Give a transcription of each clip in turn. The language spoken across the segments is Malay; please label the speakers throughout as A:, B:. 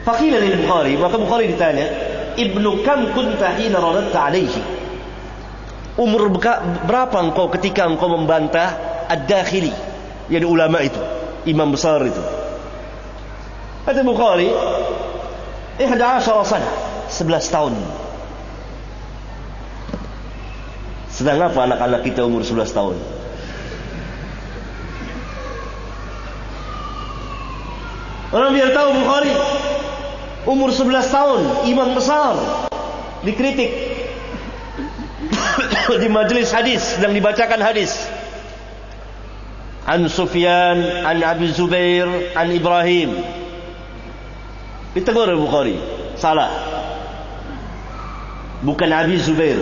A: Faqila lil Bukhari, maka Bukhari ditanya, Ibnu kam kunta hina radadta alaihi? Umur berapa engkau ketika engkau membantah Ad-Dakhili, yang ulama itu, imam besar itu? Kata Bukhari, 11 sana, 11 tahun. Sedang apa anak-anak kita umur 11 tahun? Orang biar tahu Bukhari umur 11 tahun, imam besar, dikritik di majelis hadis, sedang dibacakan hadis. An Sufyan, an Abi Zubair, an Ibrahim. Ditegur Bukhari, salah. Bukan Abi Zubair,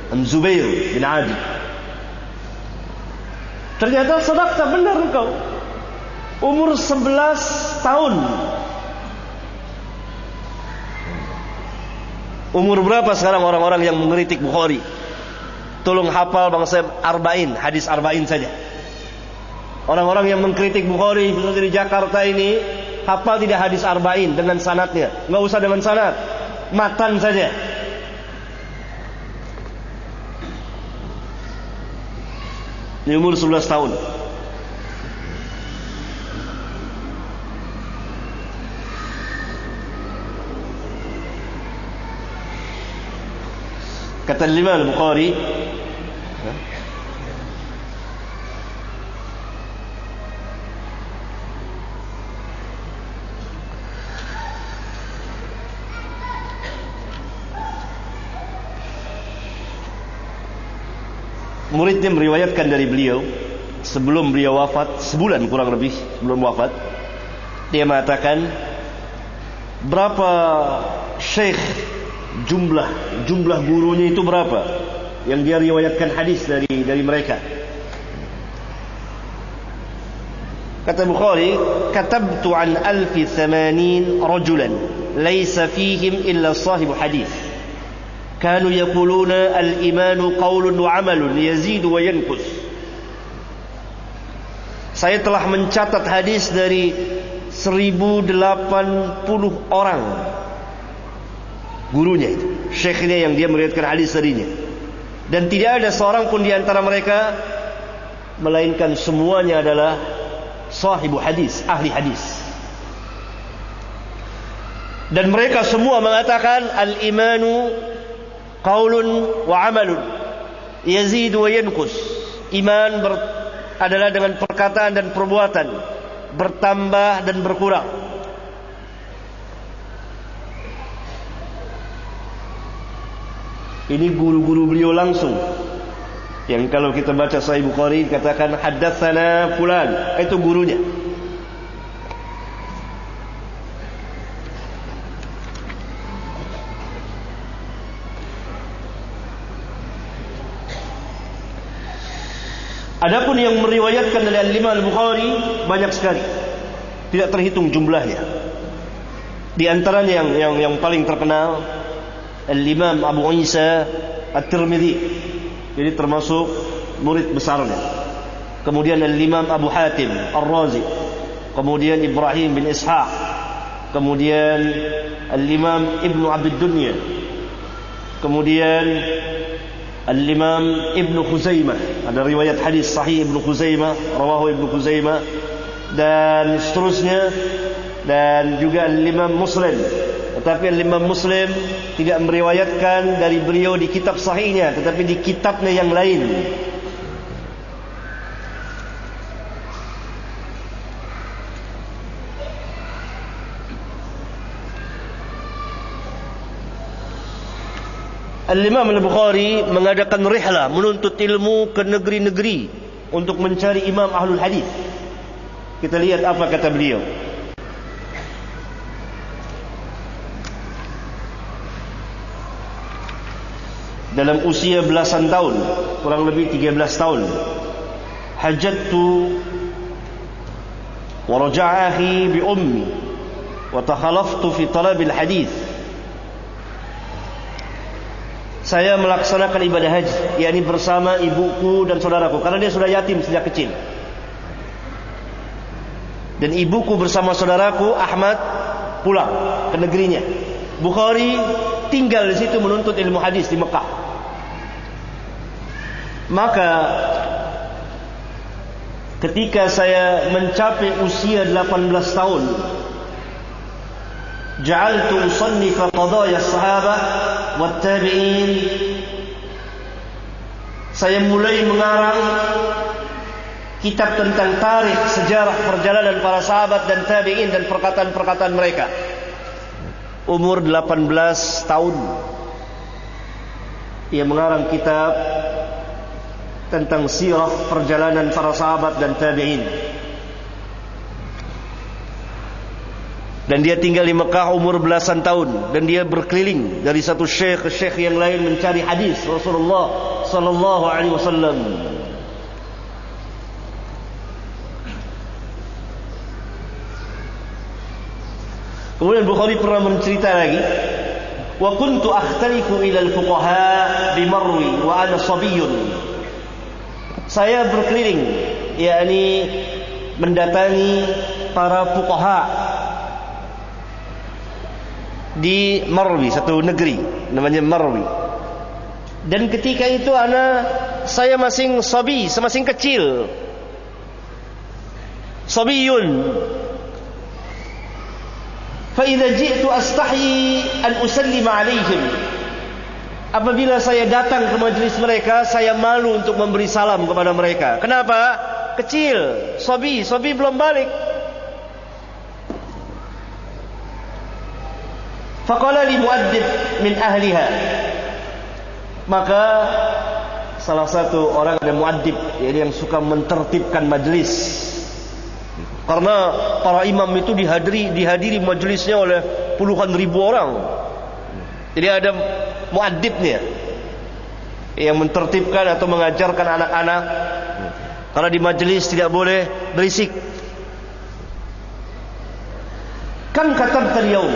A: an Zubair bin Adi. Ternyata sadaqta, benar engkau. Umur 11 tahun. Umur berapa sekarang orang-orang yang mengkritik Bukhari? Tolong hafal bangsa arba'in, hadis arba'in saja. Orang-orang yang mengkritik Bukhari di Jakarta ini, hafal tidak hadis arba'in dengan sanadnya? Enggak usah dengan sanad, matan saja. Di umur 11 tahun. Kata Imam Al-Bukhari, muridnya meriwayatkan dari beliau sebelum beliau wafat, sebulan kurang lebih sebelum wafat, dia mengatakan, berapa syekh, jumlah gurunya itu berapa yang dia riwayatkan hadis dari mereka. Kata Bukhari, katabtu an 1080 rajulan laysa fihim illa sahibu hadis kanu yaquluna al-imanu qawlun wa amalun yazidu wa yanqus. Saya telah mencatat hadis dari 1080 orang gurunya itu, syekhnya yang dia meriwayatkan hadis darinya, dan tidak ada seorang pun di antara mereka melainkan semuanya adalah sahibu hadis, ahli hadis. Dan mereka semua mengatakan al-imanu qaulun wa amalun yazidu wa yanqus. Iman adalah dengan perkataan dan perbuatan, bertambah dan berkurang. Ini guru-guru beliau langsung, yang kalau kita baca Sahih Bukhari katakan haddatsana fulan, itu gurunya. Adapun yang meriwayatkan dari Imam Al-Bukhari banyak sekali, tidak terhitung jumlahnya. Di antaranya yang paling terkenal Al-Imam Abu Isa At-Tirmidzi, jadi termasuk murid besarnya. Kemudian Al-Imam Abu Hatim Ar-Razi, kemudian Ibrahim bin Ishaq, kemudian Al-Imam Ibnu Abd Dunya, kemudian Al-Imam Ibnu Khuzaimah, ada riwayat hadis sahih Ibnu Khuzaimah, rawahu Ibnu Khuzaimah, dan seterusnya, dan juga Al-Imam Muslim. Tetapi Al-Imam Muslim tidak meriwayatkan dari beliau di kitab sahihnya, tetapi di kitabnya yang lain. Al-Imam Al-Bukhari mengadakan rihlah, menuntut ilmu ke negeri-negeri untuk mencari imam ahlul hadis. Kita lihat apa kata beliau. Dalam usia belasan tahun, kurang lebih 13 tahun, hajjatu wa raja'ahi bi ummi wa takhalaftu fi talabil hadis. Saya melaksanakan ibadah haji, yakni bersama ibuku dan saudaraku, karena dia sudah yatim sejak kecil. Dan ibuku bersama saudaraku Ahmad pulang ke negerinya. Bukhari tinggal di situ menuntut ilmu hadis di Mekah. Maka ketika saya mencapai usia 18 tahun, ja'altu usannifa qadaya sahabah wat tabi'in. Saya mulai mengarang kitab tentang tarikh, sejarah perjalanan para sahabat dan tabi'in dan perkataan-perkataan mereka. Umur 18 tahun ia mengarang kitab tentang sirah perjalanan para sahabat dan tabi'in. Dan dia tinggal di Mekah umur belasan tahun, dan dia berkeliling dari satu syekh ke syekh yang lain mencari hadis Rasulullah sallallahu alaihi wasallam. Kemudian Bukhari pernah mencerita lagi, wa kuntu akhtalifu ila al-fuqaha bi Marwi wa ana sabiyyun. Saya berkeliling, yakni mendatangi para fuqaha di Marwi, satu negeri namanya Marwi. Dan ketika itu saya masing sabi, masing kecil. Sabiyun. Fa idza ji'tu astahyi an usallima alaihim. Apabila saya datang ke majelis mereka, saya malu untuk memberi salam kepada mereka. Kenapa? Kecil, sabi belum balik. Faqala li muaddib min ahliha. Maka salah satu orang ada muaddib, yang suka mentertibkan majelis. Karena para imam itu dihadiri majelisnya oleh puluhan ribu orang. Jadi ada muaddibnya yang mentertibkan atau mengajarkan anak-anak. Karena di majelis tidak boleh berisik. Kan katabta al-yawm,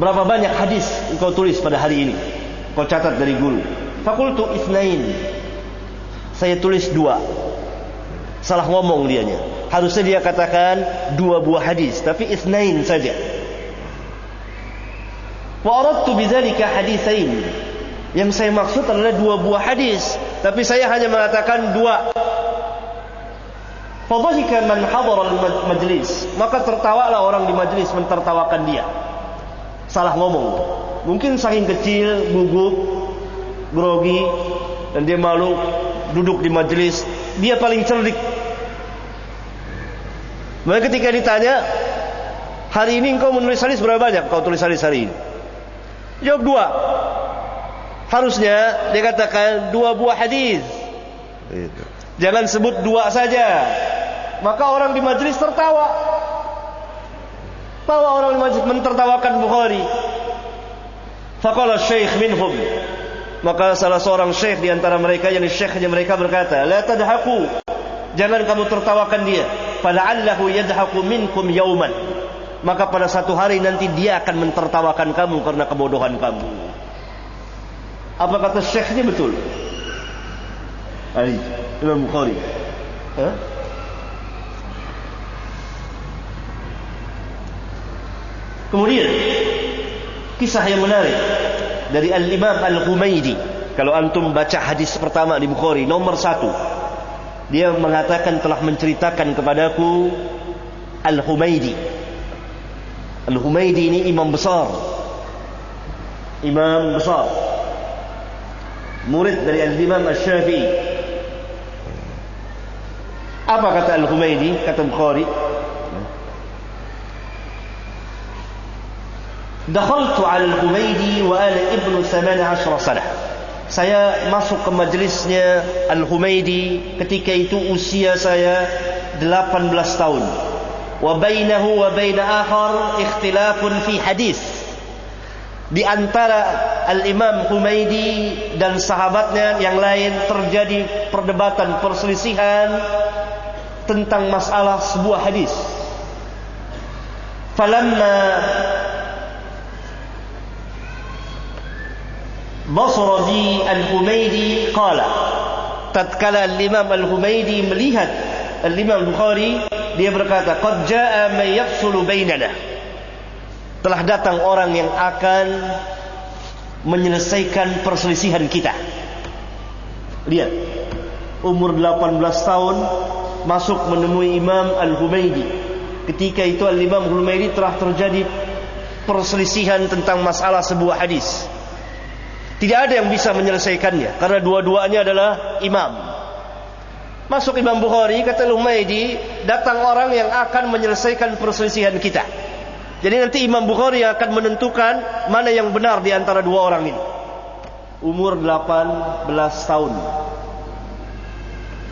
A: berapa banyak hadis engkau tulis pada hari ini? Kau catat dari guru. Fakultu itsnain. Saya tulis 2. Salah ngomong dianya. Harusnya dia katakan 2 buah hadis, tapi itsnain saja. Wa aradtu bidzalika haditsain. Yang saya maksud adalah 2 buah hadis, tapi saya hanya mengatakan 2. Fadhahika man hadara al-majlis. Maka tertawalah orang di majlis mentertawakan dia. Salah ngomong. Mungkin saking kecil, gugup, grogi, dan dia malu duduk di majelis. Dia paling cerdik. Maka ketika ditanya, hari ini engkau menulis hadis berapa banyak kau tulis hadis hari ini? Jawab 2. Harusnya dia katakan 2 buah hadis. Jangan sebut 2 saja. Maka orang di majelis tertawa. Tawa orang di majelis mentertawakan Bukhari. Faqala syekh minhum. Maka salah seorang syekh di antara mereka, yang syekhnya mereka berkata, la tadhaku, jangan kamu tertawakan dia. Fala'allahu yadhaku minkum yauman. Maka pada satu hari nanti dia akan mentertawakan kamu karena kebodohan kamu. Apa kata syekhnya betul? Imam Bukhari. Kemudian kisah yang menarik dari Al-Imam Al-Humaydi. Kalau antum baca hadis pertama di Bukhari, nomor 1, dia mengatakan telah menceritakan kepadaku Al-Humaydi. Al-Humaydi ini imam besar, murid dari Al-Imam Asy-Syafi'i. Apa kata Al-Humaydi? Kata Bukhari, dakhaltu 'ala Al-Humaydi wa ana ibnu 18 sanah. Saya masuk ke majelisnya Al-Humaydi ketika itu usia saya 18 tahun. Wa bainahu wa baina akhar ikhtilafun fi hadis. Di antara Al-Imam Humaydi dan sahabatnya yang lain terjadi perdebatan, perselisihan tentang masalah sebuah hadis. Falamma basara bi Al-Humaydi qala, tatkala Al-Imam Al-Humaydi melihat Al-Imam Bukhari dia berkata, "Qad jaa'a man yafsulu bainana." Telah datang orang yang akan menyelesaikan perselisihan kita. Lihat, umur 18 tahun masuk menemui Imam Al-Humaydi. Ketika itu Al-Imam Al-Humaydi telah terjadi perselisihan tentang masalah sebuah hadis. Tidak ada yang bisa menyelesaikannya karena dua-duanya adalah imam. Masuk Imam Bukhari, kata Al-Humaydi, datang orang yang akan menyelesaikan perselisihan kita. Jadi nanti Imam Bukhari yang akan menentukan mana yang benar di antara dua orang ini. Umur 18 tahun.